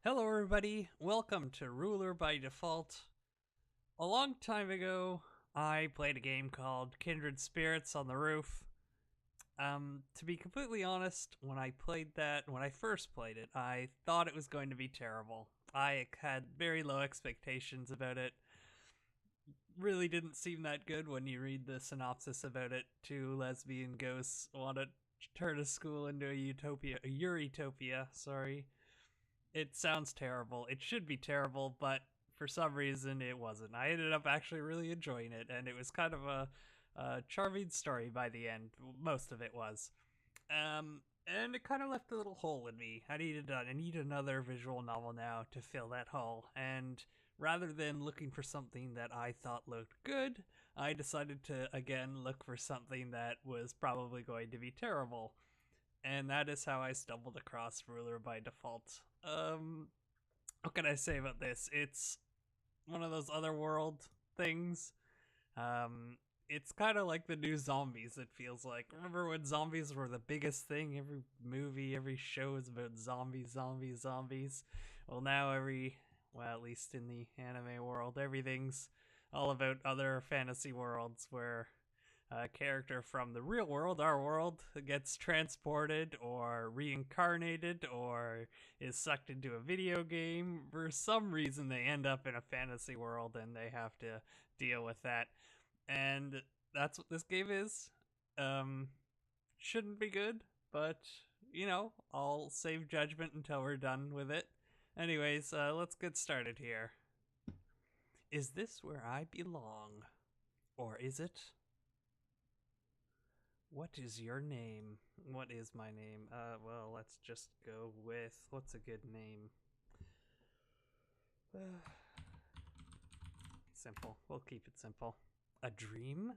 Hello, everybody. Welcome to Ruler by Default. A long time ago, I played a game called Kindred Spirits on the Roof. To be completely honest, when I first played it, I thought it was going to be terrible. I had very low expectations about it. Really didn't seem that good when you read the synopsis about it. Two lesbian ghosts want to turn a school into a Eurytopia, sorry. It sounds terrible. It should be terrible, but for some reason it wasn't. I ended up actually really enjoying it, and it was kind of a charming story by the end. Most of it was. And it kind of left a little hole in me. I need another visual novel now to fill that hole. And rather than looking for something that I thought looked good, I decided to again look for something that was probably going to be terrible. And that is how I stumbled across Ruler by Default. What can I say about this? It's one of those otherworld things. Um, it's kind of like the new zombies. It feels like. Remember when zombies were the biggest thing? Every movie, every show is about zombies, zombies, zombies. Well, now at least in the anime world, everything's all about other fantasy worlds where a character from the real world, our world, gets transported or reincarnated or is sucked into a video game. For some reason, they end up in a fantasy world and they have to deal with that. And that's what this game is. Um, shouldn't be good, but I'll save judgment until we're done with it. Anyways, let's get started here. Is this where I belong? Or is it? What is your name? What is my name? Well, let's just go with what's a good name? Simple. We'll keep it simple. A dream?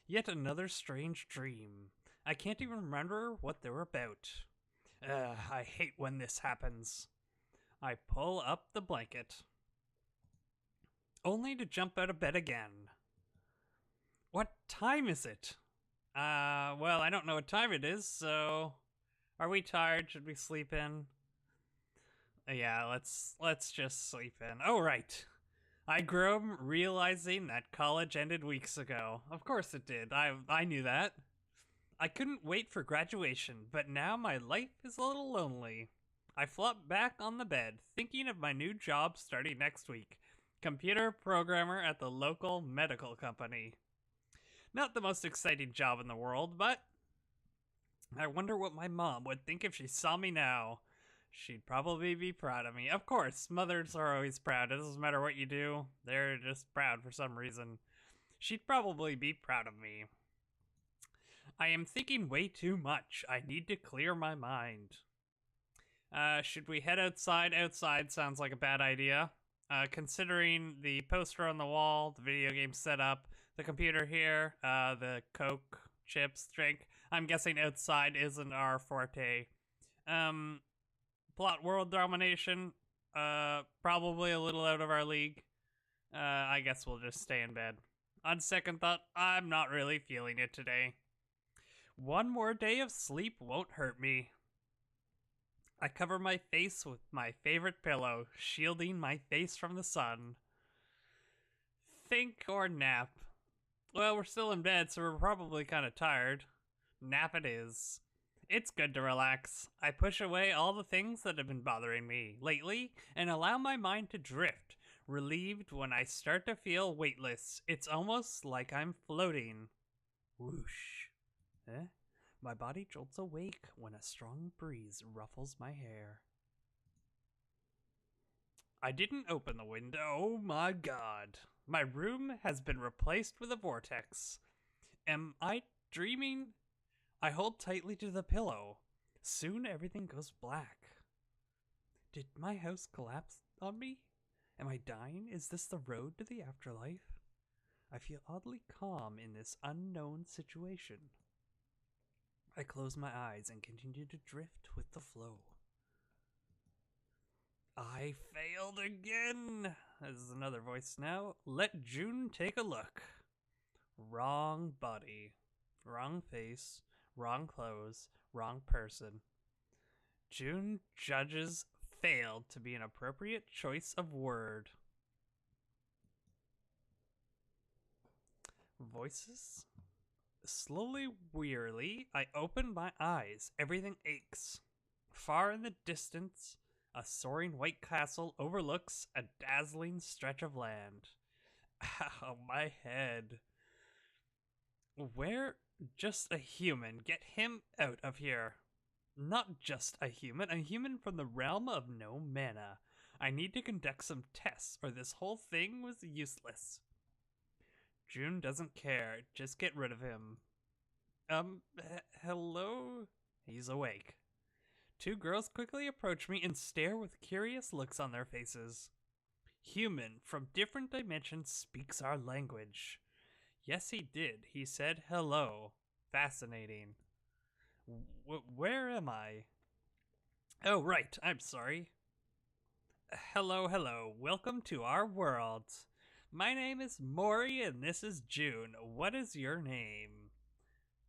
Yet another strange dream. I can't even remember what they're about. I hate when this happens. I pull up the blanket, only to jump out of bed again. What time is it? Well, I don't know what time it is, so are we tired? Should we sleep in? Yeah, let's just sleep in. Oh right. I groan, realizing that college ended weeks ago. Of course it did. I knew that. I couldn't wait for graduation, but now my life is a little lonely. I flop back on the bed, thinking of my new job starting next week. Computer programmer at the local medical company. Not the most exciting job in the world, but I wonder what my mom would think if she saw me now. She'd probably be proud of me. Of course, mothers are always proud. It doesn't matter what you do, they're just proud for some reason. She'd probably be proud of me. I am thinking way too much. I need to clear my mind. Should we head outside? Outside sounds like a bad idea. Considering the poster on the wall, the video game setup, the computer here, the Coke chips drink, I'm guessing outside isn't our forte. Plot world domination, probably a little out of our league. I guess we'll just stay in bed. On second thought, I'm not really feeling it today. One more day of sleep won't hurt me. I cover my face with my favorite pillow, shielding my face from the sun. Think or nap? Well, we're still in bed, so we're probably kind of tired. Nap it is. It's good to relax. I push away all the things that have been bothering me lately and allow my mind to drift, relieved when I start to feel weightless. It's almost like I'm floating. Whoosh. Eh? My body jolts awake when a strong breeze ruffles my hair. I didn't open the window. Oh my god. My room has been replaced with a vortex. Am I dreaming? I hold tightly to the pillow. Soon everything goes black. Did my house collapse on me? Am I dying? Is this the road to the afterlife? I feel oddly calm in this unknown situation. I close my eyes and continue to drift with the flow. I failed again. This is another voice now. Let June take a look. Wrong body. Wrong face. Wrong clothes. Wrong person. June judges failed to be an appropriate choice of word. Voices? Slowly, wearily, I open my eyes. Everything aches. Far in the distance, a soaring white castle overlooks a dazzling stretch of land. Ow, my head. Where? Just a human. Get him out of here. Not just a human from the realm of no mana. I need to conduct some tests, or this whole thing was useless. June doesn't care. Just get rid of him. Hello? He's awake. Two girls quickly approach me and stare with curious looks on their faces. Human from different dimensions speaks our language. Yes, he did. He said hello. Fascinating. Where am I? Oh, right. I'm sorry. Hello, hello. Welcome to our world. My name is Mori and this is June. What is your name?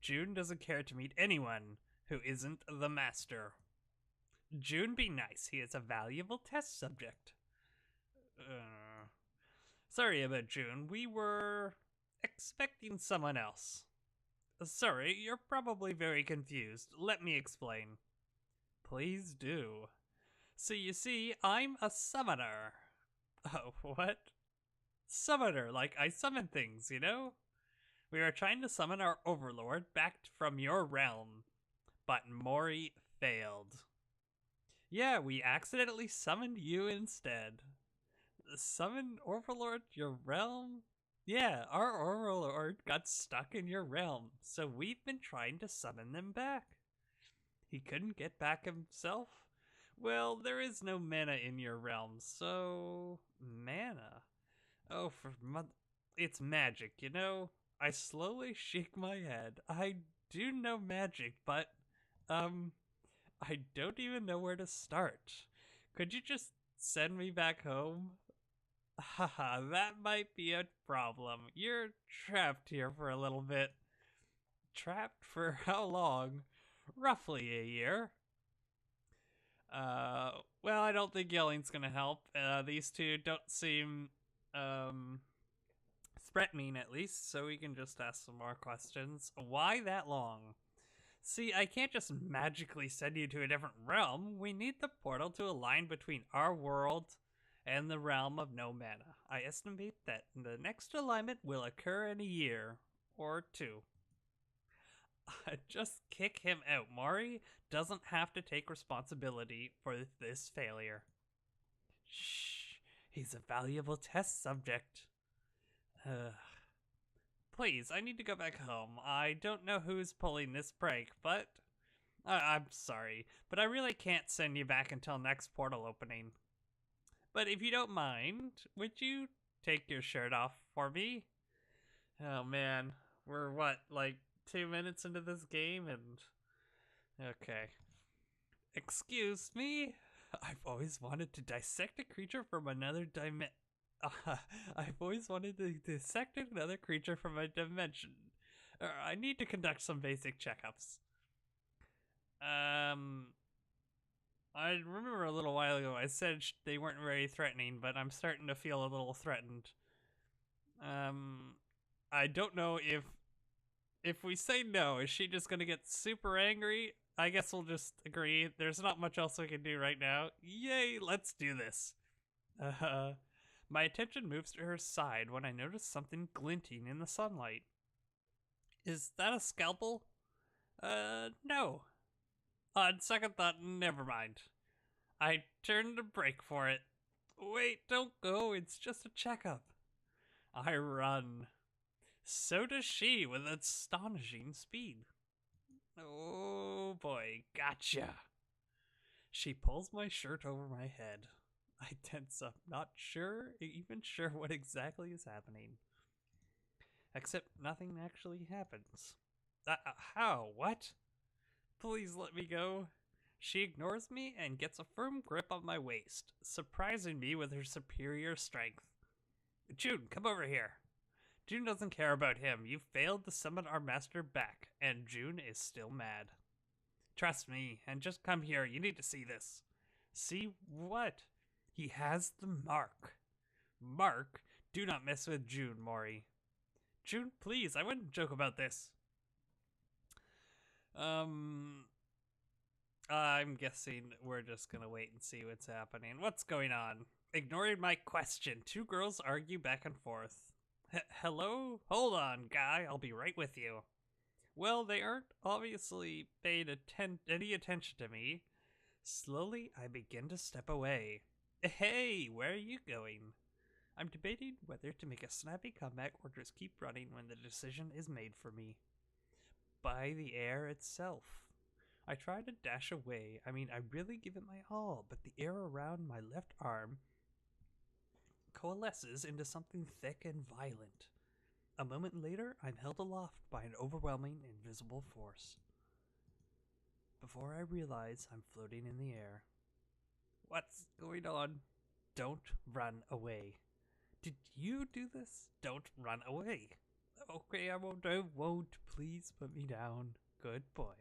June doesn't care to meet anyone who isn't the master. June, be nice. He is a valuable test subject. Sorry about June. We were expecting someone else. Sorry, you're probably very confused. Let me explain. Please do. So you see, I'm a summoner. Oh, what? Summoner, like I summon things, you know? We are trying to summon our overlord back from your realm, but Mori failed. Yeah, we accidentally summoned you instead. Summon overlord your realm? Yeah, our overlord got stuck in your realm, so we've been trying to summon them back. He couldn't get back himself? Well, there is no mana in your realm, so... Mana? Oh, it's magic, you know? I slowly shake my head. I do know magic, but, I don't even know where to start. Could you just send me back home? Haha, that might be a problem. You're trapped here for a little bit. Trapped for how long? Roughly a year. Well, I don't think yelling's gonna help. These two don't seem, threatening at least, so we can just ask some more questions. Why that long? See, I can't just magically send you to a different realm. We need the portal to align between our world and the realm of no mana. I estimate that the next alignment will occur in a year or two. Just kick him out. Mori doesn't have to take responsibility for this failure. Shh, he's a valuable test subject. Please, I need to go back home. I don't know who's pulling this prank, but... I'm sorry, but I really can't send you back until next portal opening. But if you don't mind, would you take your shirt off for me? Oh man, we're what, like 2 minutes into this game and... Okay. Excuse me? I've always wanted to dissect a creature from another dimension. I've always wanted to dissect another creature from a dimension. I need to conduct some basic checkups. I remember a little while ago I said they weren't very threatening, but I'm starting to feel a little threatened. I don't know if we say no, is she just gonna get super angry? I guess we'll just agree. There's not much else we can do right now. Yay, let's do this. My attention moves to her side when I notice something glinting in the sunlight. Is that a scalpel? No. On second thought, never mind. I turn to break for it. Wait, don't go, it's just a checkup. I run. So does she with astonishing speed. Oh boy, gotcha. She pulls my shirt over my head. I tense up, not even sure what exactly is happening. Except nothing actually happens. How? What? Please let me go. She ignores me and gets a firm grip on my waist, surprising me with her superior strength. June, come over here. June doesn't care about him. You failed to summon our master back, and June is still mad. Trust me, and just come here. You need to see this. See what? He has the mark. Mark? Do not mess with June, Mori. June, please, I wouldn't joke about this. Um, I'm guessing we're just gonna wait and see what's happening. What's going on? Ignoring my question, two girls argue back and forth. Hello? Hold on, guy, I'll be right with you. Well, they aren't obviously paying any attention to me. Slowly, I begin to step away. Hey, where are you going? I'm debating whether to make a snappy comeback or just keep running when the decision is made for me. By the air itself. I try to dash away. I mean, I really give it my all, but the air around my left arm coalesces into something thick and violent. A moment later, I'm held aloft by an overwhelming, invisible force. Before I realize, I'm floating in the air. What's going on? Don't run away. Did you do this? Don't run away. Okay, I won't. Please put me down. Good boy.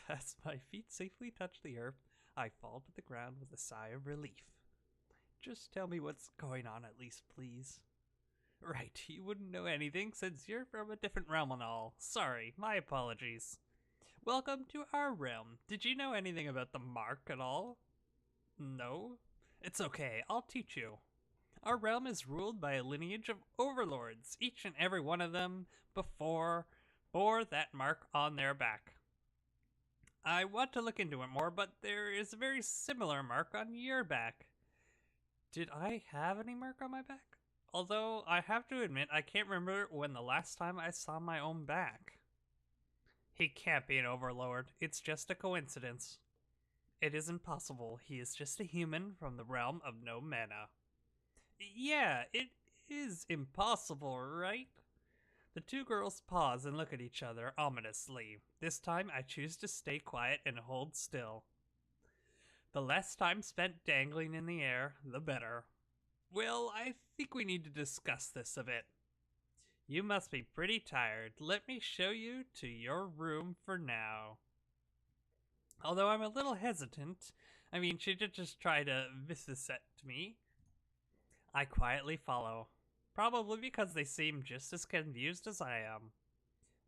As my feet safely touch the earth, I fall to the ground with a sigh of relief. Just tell me what's going on at least, please. Right, you wouldn't know anything since you're from a different realm and all. Sorry, my apologies. Welcome to our realm. Did you know anything about the mark at all? No? It's okay, I'll teach you. Our realm is ruled by a lineage of overlords, each and every one of them bore that mark on their back. I want to look into it more, but there is a very similar mark on your back. Did I have any mark on my back? Although, I have to admit, I can't remember when the last time I saw my own back. He can't be an overlord. It's just a coincidence. It isn't possible. He is just a human from the realm of no mana. Yeah, it is impossible, right? The two girls pause and look at each other ominously. This time, I choose to stay quiet and hold still. The less time spent dangling in the air, the better. Well, I think we need to discuss this a bit. You must be pretty tired. Let me show you to your room for now. Although I'm a little hesitant, I mean, she did just try to vivisect me. I quietly follow. Probably because they seem just as confused as I am.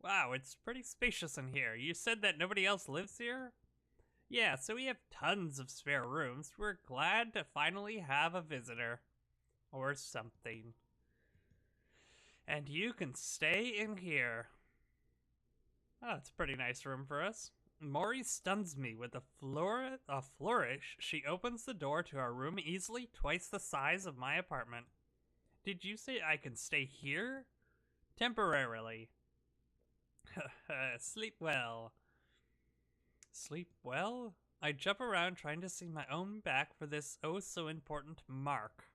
Wow, it's pretty spacious in here. You said that nobody else lives here? Yeah, so we have tons of spare rooms. We're glad to finally have a visitor. Or something. And you can stay in here. Oh, it's a pretty nice room for us. Mori stuns me with a flourish. She opens the door to our room easily twice the size of my apartment. Did you say I can stay here? Temporarily. Sleep well. Sleep well? I jump around trying to see my own back for this oh so important mark.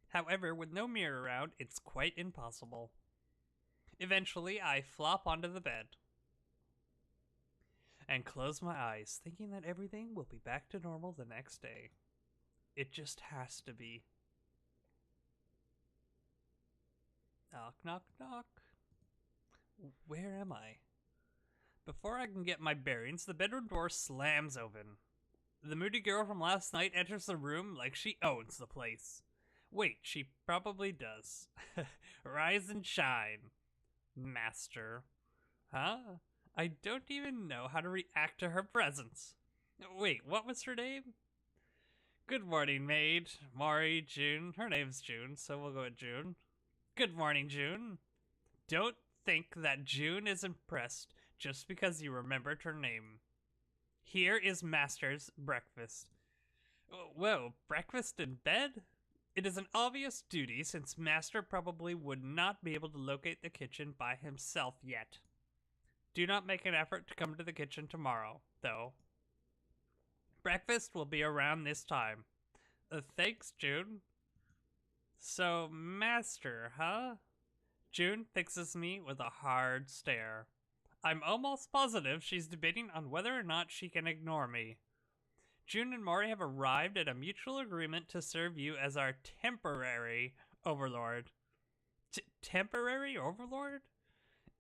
However, with no mirror around, it's quite impossible. Eventually, I flop onto the bed and close my eyes, thinking that everything will be back to normal the next day. It just has to be. Knock, knock, knock. Where am I? Before I can get my bearings, the bedroom door slams open. The moody girl from last night enters the room like she owns the place. Wait, she probably does. Rise and shine, master. Huh? I don't even know how to react to her presence. Wait, what was her name? Good morning, maid. Mari, June. Her name's June, so we'll go with June. Good morning, June. Don't think that June is impressed just because you remembered her name. Here is Master's breakfast. Whoa, breakfast in bed? It is an obvious duty since Master probably would not be able to locate the kitchen by himself yet. Do not make an effort to come to the kitchen tomorrow, though. Breakfast will be around this time. Thanks, June. So, Master, huh? June fixes me with a hard stare. I'm almost positive she's debating on whether or not she can ignore me. June and Mori have arrived at a mutual agreement to serve you as our temporary overlord. Temporary overlord?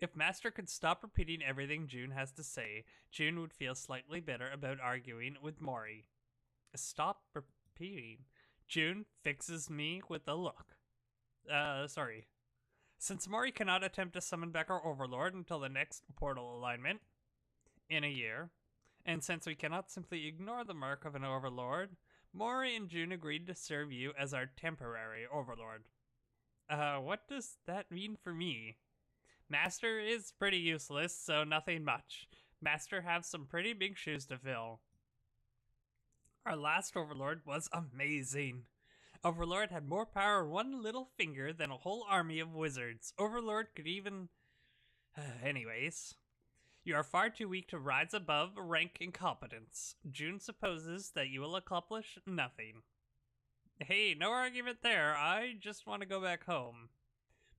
If Master could stop repeating everything June has to say, June would feel slightly better about arguing with Mori. Stop repeating. June fixes me with a look. Sorry. Since Mori cannot attempt to summon back our overlord until the next portal alignment in a year, and since we cannot simply ignore the mark of an overlord, Mori and June agreed to serve you as our temporary overlord. What does that mean for me? Master is pretty useless, so nothing much. Master have some pretty big shoes to fill. Our last overlord was amazing. Overlord had more power in one little finger than a whole army of wizards. Overlord could even... Anyways, you are far too weak to rise above rank in competence. June supposes that you will accomplish nothing. Hey, no argument there. I just want to go back home.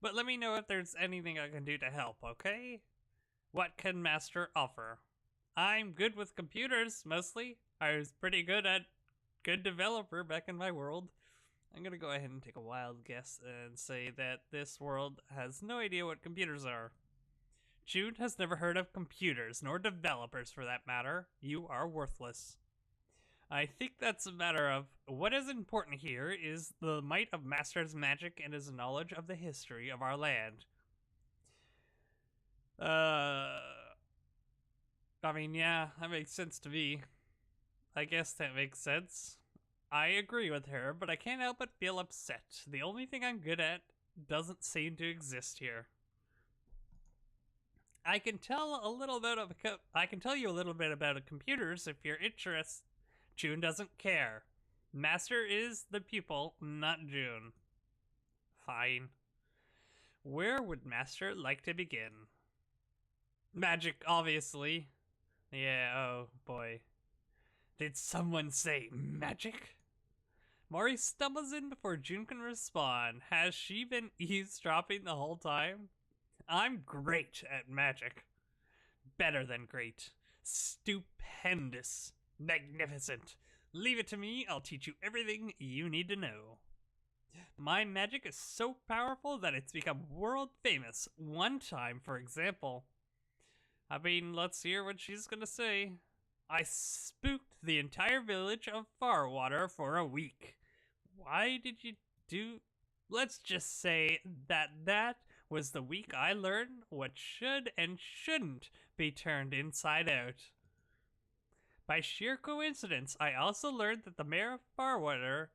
But let me know if there's anything I can do to help, okay? What can Master offer? I'm good with computers, mostly. I was pretty good developer back in my world. I'm gonna go ahead and take a wild guess and say that this world has no idea what computers are. June has never heard of computers, nor developers for that matter. You are worthless. I think that's a matter of what is important here is the might of Master's magic and his knowledge of the history of our land. I mean, yeah, that makes sense to me. I guess that makes sense. I agree with her, but I can't help but feel upset. The only thing I'm good at doesn't seem to exist here. I can tell you a little bit about computers if you're interested. June doesn't care. Master is the pupil, not June. Fine. Where would Master like to begin? Magic, obviously. Yeah, oh boy. Did someone say magic? Mori stumbles in before June can respond. Has she been eavesdropping the whole time? I'm great at magic. Better than great. Stupendous. Magnificent. Leave it to me, I'll teach you everything you need to know. My magic is so powerful that it's become world famous. One time, for example. I mean, let's hear what she's gonna say. I spooked the entire village of Farwater for a week. Why did you do... Let's just say that was the week I learned what should and shouldn't be turned inside out. By sheer coincidence, I also learned that the mayor of Farwater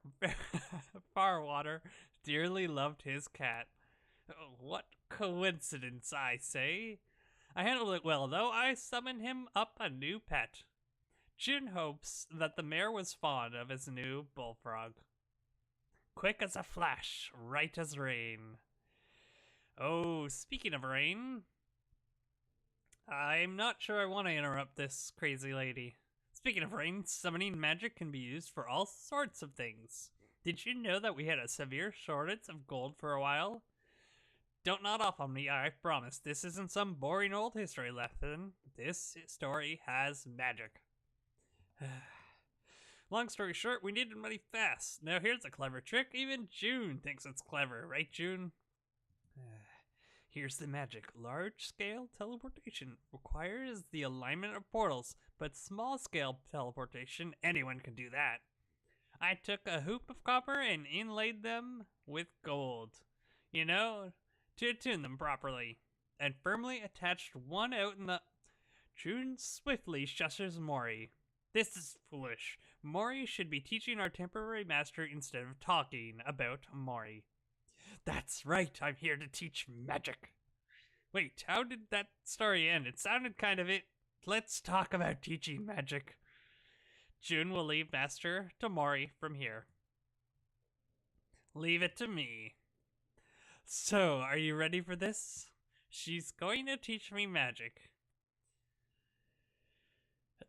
dearly loved his cat. What coincidence, I say. I handled it well, though. I summoned him up a new pet. June hopes that the mayor was fond of his new bullfrog. Quick as a flash, right as rain. Oh, speaking of rain, I'm not sure I want to interrupt this crazy lady. Speaking of rain, summoning magic can be used for all sorts of things. Did you know that we had a severe shortage of gold for a while? Don't nod off on me, I promise. This isn't some boring old history lesson. This story has magic. Long story short, we needed money fast. Now here's a clever trick. Even June thinks it's clever, right, June? Here's the magic. Large-scale teleportation requires the alignment of portals, but small-scale teleportation, anyone can do that. I took a hoop of copper and inlaid them with gold. You know, to attune them properly, and firmly attached one out in the... June swiftly shushes Mori. This is foolish. Mori should be teaching our temporary master instead of talking about Mori. That's right, I'm here to teach magic. Wait, how did that story end? It sounded kind of it. Let's talk about teaching magic. June will leave master to Mori from here. Leave it to me. So, are you ready for this? She's going to teach me magic.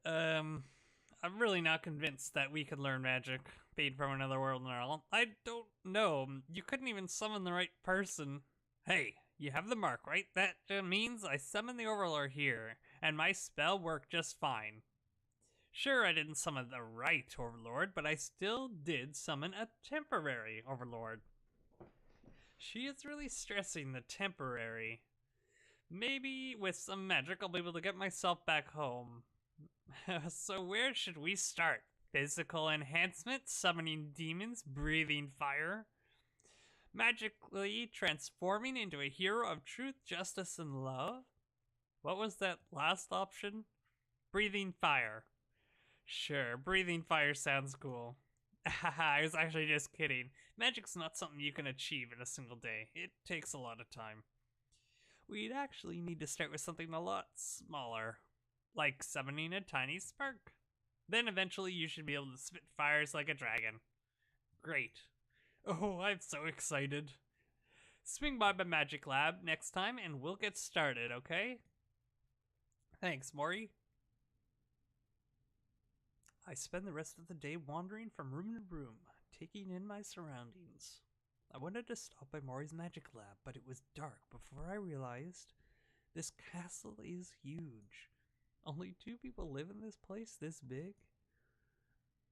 I'm really not convinced that we could learn magic, being from another world and all. I don't know. You couldn't even summon the right person. Hey, you have the mark, right? That means I summon the Overlord here, and my spell worked just fine. Sure, I didn't summon the right Overlord, but I still did summon a temporary Overlord. She is really stressing the temporary. Maybe with some magic I'll be able to get myself back home. So where should we start? Physical enhancement, summoning demons, breathing fire. Magically transforming into a hero of truth, justice, and love. What was that last option? Breathing fire. Sure, breathing fire sounds cool. I was actually just kidding. Magic's not something you can achieve in a single day. It takes a lot of time. We'd actually need to start with something a lot smaller, like summoning a tiny spark. Then eventually you should be able to spit fires like a dragon. Great. Oh, I'm so excited. Swing by my magic lab next time and we'll get started, okay? Thanks, Mori. I spend the rest of the day wandering from room to room, taking in my surroundings. I wanted to stop by Mori's magic lab, but it was dark before I realized this castle is huge. Only 2 people live in this place this big?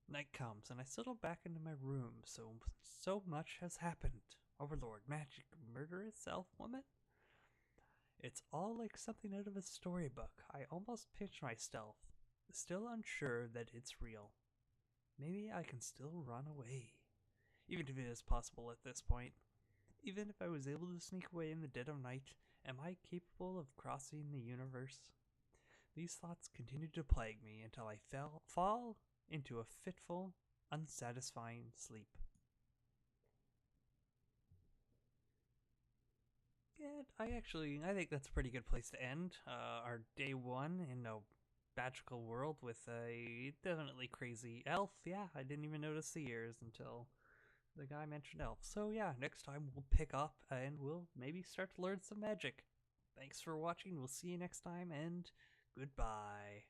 Night comes, and I settle back into my room. So much has happened. Overlord, magic, murderous elf woman? It's all like something out of a storybook. I almost pinch myself, still unsure that it's real. Maybe I can still run away. Even if it is possible at this point. Even if I was able to sneak away in the dead of night, am I capable of crossing the universe? These thoughts continued to plague me until I fall into a fitful, unsatisfying sleep. Yeah, I think that's a pretty good place to end our day 1 in a magical world with a definitely crazy elf. Yeah, I didn't even notice the ears until the guy mentioned elf. So yeah, next time we'll pick up and we'll maybe start to learn some magic. Thanks for watching. We'll see you next time, and goodbye.